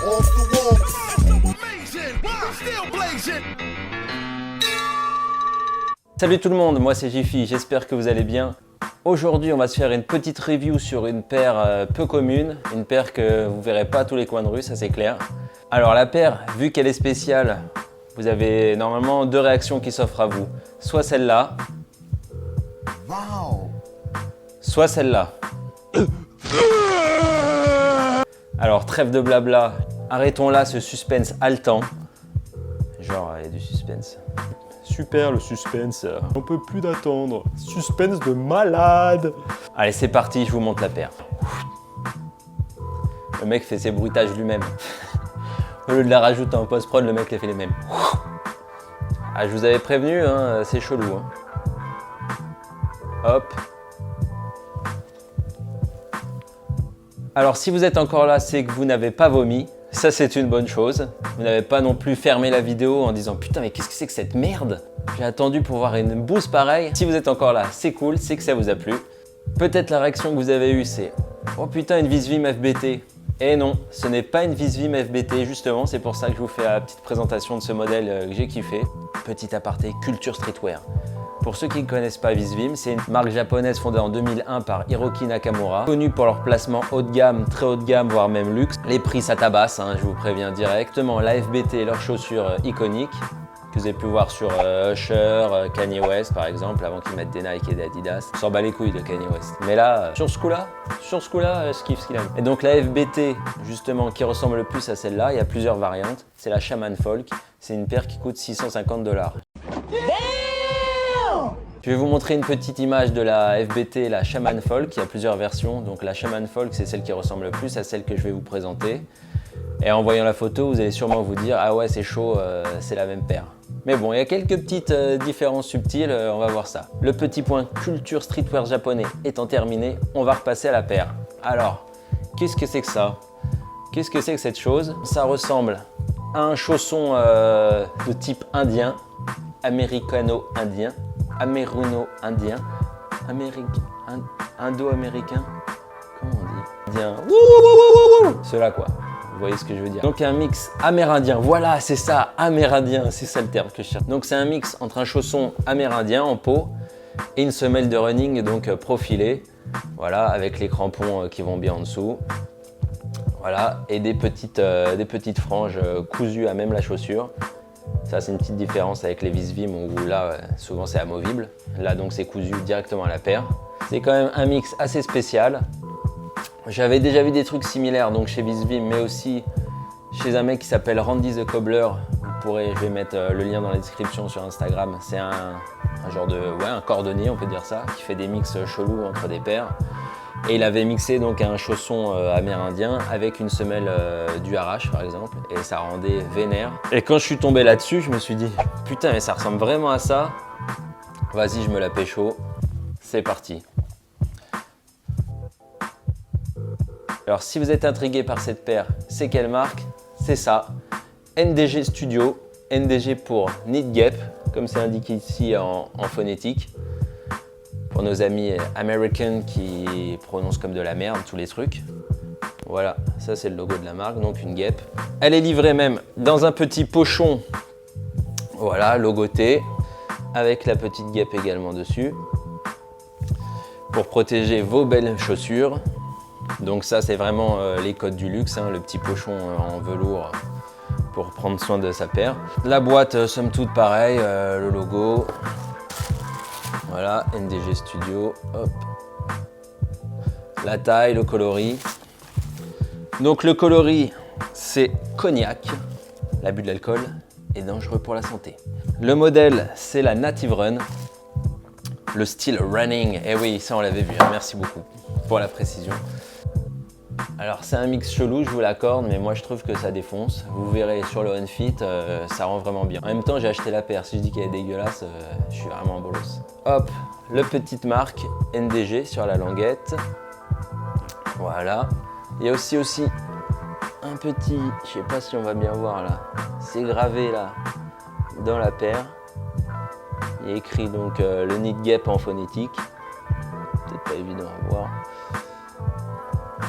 off the wall. Salut tout le monde, moi c'est Jiffy, j'espère que vous allez bien. Aujourd'hui on va se faire une petite review sur une paire peu commune, une paire que vous verrez pas à tous les coins de rue, ça c'est clair. Alors la paire, vu qu'elle est spéciale, vous avez normalement deux réactions qui s'offrent à vous. Soit celle-là, Wow. soit celle-là. Alors trêve de blabla, arrêtons là ce suspense haletant. Genre il y a du suspense. Super le suspense, on peut plus d'attendre. Suspense de malade. Allez c'est parti, je vous montre la paire. Le mec fait ses bruitages lui-même. Au lieu de la rajouter en post-prod, le mec les fait les mêmes. Ah, je vous avais prévenu, hein, c'est chelou. Hein. Hop. Alors si vous êtes encore là, c'est que vous n'avez pas vomi. Ça c'est une bonne chose. Vous n'avez pas non plus fermé la vidéo en disant putain mais qu'est-ce que c'est que cette merde? J'ai attendu pour voir une bouse pareille. Si vous êtes encore là, c'est cool, c'est que ça vous a plu. Peut-être la réaction que vous avez eue c'est oh putain une Visvim FBT. Et non, ce n'est pas une Visvim FBT justement, c'est pour ça que je vous fais la petite présentation de ce modèle que j'ai kiffé. Petit aparté, culture streetwear. Pour ceux qui ne connaissent pas Visvim, c'est une marque japonaise fondée en 2001 par Hiroki Nakamura, connue pour leur placement haut de gamme, très haut de gamme, voire même luxe. Les prix ça tabasse, hein, je vous préviens directement. La FBT, leurs chaussures iconiques, que vous avez pu voir sur Usher, Kanye West par exemple, avant qu'ils mettent des Nike et des Adidas. On s'en bat les couilles de Kanye West. Mais là, sur ce coup-là, je kiffe ce qu'il a mis. Et donc la FBT, justement, qui ressemble le plus à celle-là, il y a plusieurs variantes. C'est la Shaman Folk, c'est une paire qui coûte 650 $. Je vais vous montrer une petite image de la FBT, la Shaman Folk. Il y a plusieurs versions. Donc la Shaman Folk, c'est celle qui ressemble le plus à celle que je vais vous présenter. Et en voyant la photo, vous allez sûrement vous dire « Ah ouais, c'est chaud, c'est la même paire ». Mais bon, il y a quelques petites différences subtiles, on va voir ça. Le petit point culture streetwear japonais étant terminé, on va repasser à la paire. Alors, qu'est-ce que c'est que ça? Qu'est-ce que c'est que cette chose? Ça ressemble à un chausson de type indien, américano-indien. Améruno-indien, indo-américain, comment on dit? Indien, cela quoi, vous voyez ce que je veux dire. Donc un mix amérindien, voilà c'est ça, amérindien, c'est ça le terme que je cherche. Donc c'est un mix entre un chausson amérindien en peau et une semelle de running donc profilée, voilà, avec les crampons qui vont bien en dessous. Voilà, et des petites franges cousues à même la chaussure. Ça c'est une petite différence avec les Visvim où là souvent c'est amovible. Là donc c'est cousu directement à la paire. C'est quand même un mix assez spécial. J'avais déjà vu des trucs similaires donc chez Visvim mais aussi chez un mec qui s'appelle Randy the Cobbler. Je vais mettre le lien dans la description sur Instagram. C'est un genre de un cordonnier on peut dire ça, qui fait des mix chelous entre des paires. Et il avait mixé donc un chausson amérindien avec une semelle du Arrache par exemple et ça rendait vénère. Et quand je suis tombé là-dessus, je me suis dit putain mais ça ressemble vraiment à ça. Vas-y, je me la pécho. C'est parti. Alors si vous êtes intrigué par cette paire, c'est quelle marque? C'est ça. NDG Studio. NDG pour Knit Gap, comme c'est indiqué ici en phonétique. Pour nos amis américains qui prononcent comme de la merde tous les trucs. Voilà, ça c'est le logo de la marque, donc une guêpe. Elle est livrée même dans un petit pochon, voilà, logoté, avec la petite guêpe également dessus, pour protéger vos belles chaussures. Donc ça c'est vraiment les codes du luxe, hein, le petit pochon en velours pour prendre soin de sa paire. La boîte, somme toute pareil, le logo. Voilà, NDG Studio, hop. La taille, le coloris. Donc le coloris, c'est cognac. L'abus de l'alcool est dangereux pour la santé. Le modèle, c'est la Native Run. Le style running, eh oui, ça on l'avait vu, hein. Merci beaucoup pour la précision. Alors c'est un mix chelou, je vous l'accorde, mais moi je trouve que ça défonce. Vous verrez sur le Unfit, ça rend vraiment bien. En même temps, j'ai acheté la paire. Si je dis qu'elle est dégueulasse, je suis vraiment un bolos. Hop, le petite marque NDG sur la languette. Voilà. Il y a aussi un petit, je sais pas si on va bien voir là, c'est gravé là dans la paire. Il y a écrit donc le Knit Gap en phonétique. Peut-être pas évident à voir.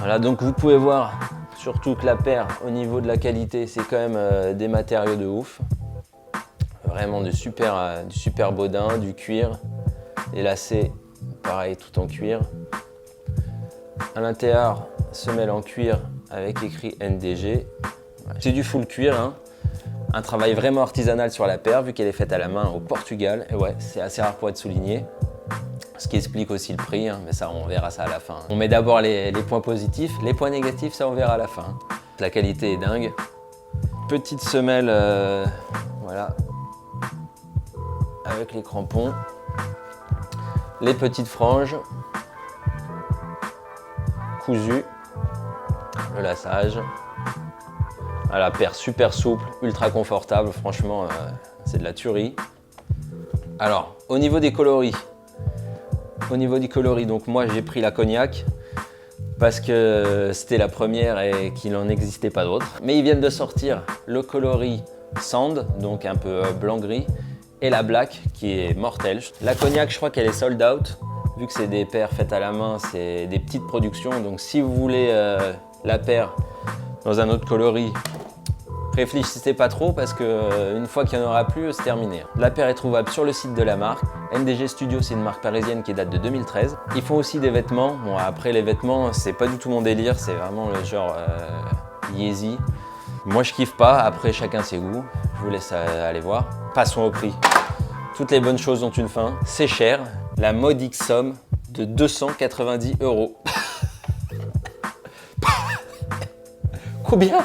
Voilà, donc vous pouvez voir Surtout que la paire, au niveau de la qualité, c'est quand même des matériaux de ouf. Vraiment du super baudin, du cuir. Les lacets, pareil, tout en cuir. À l'intérieur, semelle en cuir avec écrit NDG. C'est du full cuir, hein. Un travail vraiment artisanal sur la paire, vu qu'elle est faite à la main au Portugal. Et ouais, c'est assez rare pour être souligné. Ce qui explique aussi le prix, hein, mais ça, on verra ça à la fin. On met d'abord les points positifs, les points négatifs, ça, on verra à la fin. La qualité est dingue. Petite semelle, voilà, avec les crampons. Les petites franges, cousues, le laçage. La paire super souple, ultra confortable, franchement, c'est de la tuerie. Alors, au niveau des coloris, donc moi j'ai pris la cognac parce que c'était la première et qu'il n'en existait pas d'autres. Mais ils viennent de sortir le coloris sand, donc un peu blanc-gris, et la black qui est mortelle. La cognac, je crois qu'elle est sold out, vu que c'est des paires faites à la main, c'est des petites productions. Donc si vous voulez la paire dans un autre coloris, réfléchissez pas trop parce que une fois qu'il n'y en aura plus, c'est terminé. La paire est trouvable sur le site de la marque. NDG Studio, c'est une marque parisienne qui date de 2013. Ils font aussi des vêtements. Bon, après les vêtements, c'est pas du tout mon délire, c'est vraiment le genre Yeezy. Moi je kiffe pas, après chacun ses goûts. Je vous laisse aller voir. Passons au prix. Toutes les bonnes choses ont une fin. C'est cher, la modique somme de 290 €. Combien ?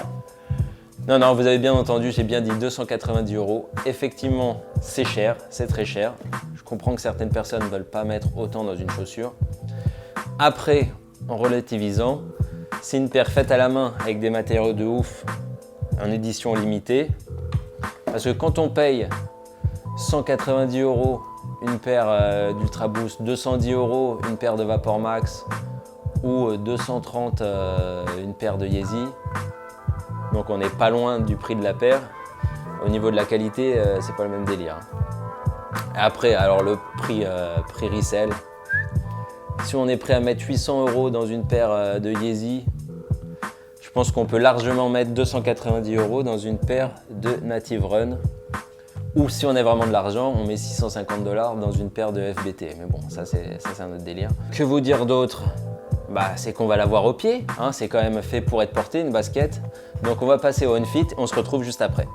Non, vous avez bien entendu, j'ai bien dit 290 €. Effectivement, c'est cher, c'est très cher. Je comprends que certaines personnes ne veulent pas mettre autant dans une chaussure. Après, en relativisant, c'est une paire faite à la main avec des matériaux de ouf, en édition limitée. Parce que quand on paye 190 € une paire d'Ultra Boost, 210 € une paire de Vapor Max ou 230 une paire de Yeezy, donc on n'est pas loin du prix de la paire. Au niveau de la qualité, c'est pas le même délire. Après, alors le prix resell, si on est prêt à mettre 800 € dans une paire de Yeezy, je pense qu'on peut largement mettre 290 € dans une paire de Native Run. Ou si on a vraiment de l'argent, on met 650 $ dans une paire de FBT. Mais bon, ça c'est un autre délire. Que vous dire d'autre ? C'est qu'on va l'avoir au pied, hein, c'est quand même fait pour être porté, une basket. Donc on va passer au on-fit, on se retrouve juste après.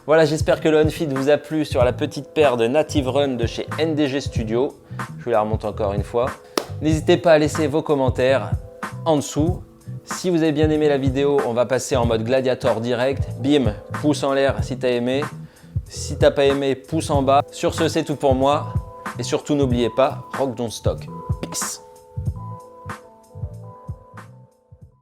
Voilà, j'espère que le on-fit vous a plu sur la petite paire de Native Run de chez NDG Studio. Je vous la remonte encore une fois. N'hésitez pas à laisser vos commentaires en dessous. Si vous avez bien aimé la vidéo, on va passer en mode gladiator direct. Bim, pouce en l'air si tu as aimé. Si tu n'as pas aimé, pouce en bas. Sur ce, c'est tout pour moi. Et surtout, n'oubliez pas, rock don't stock. Peace.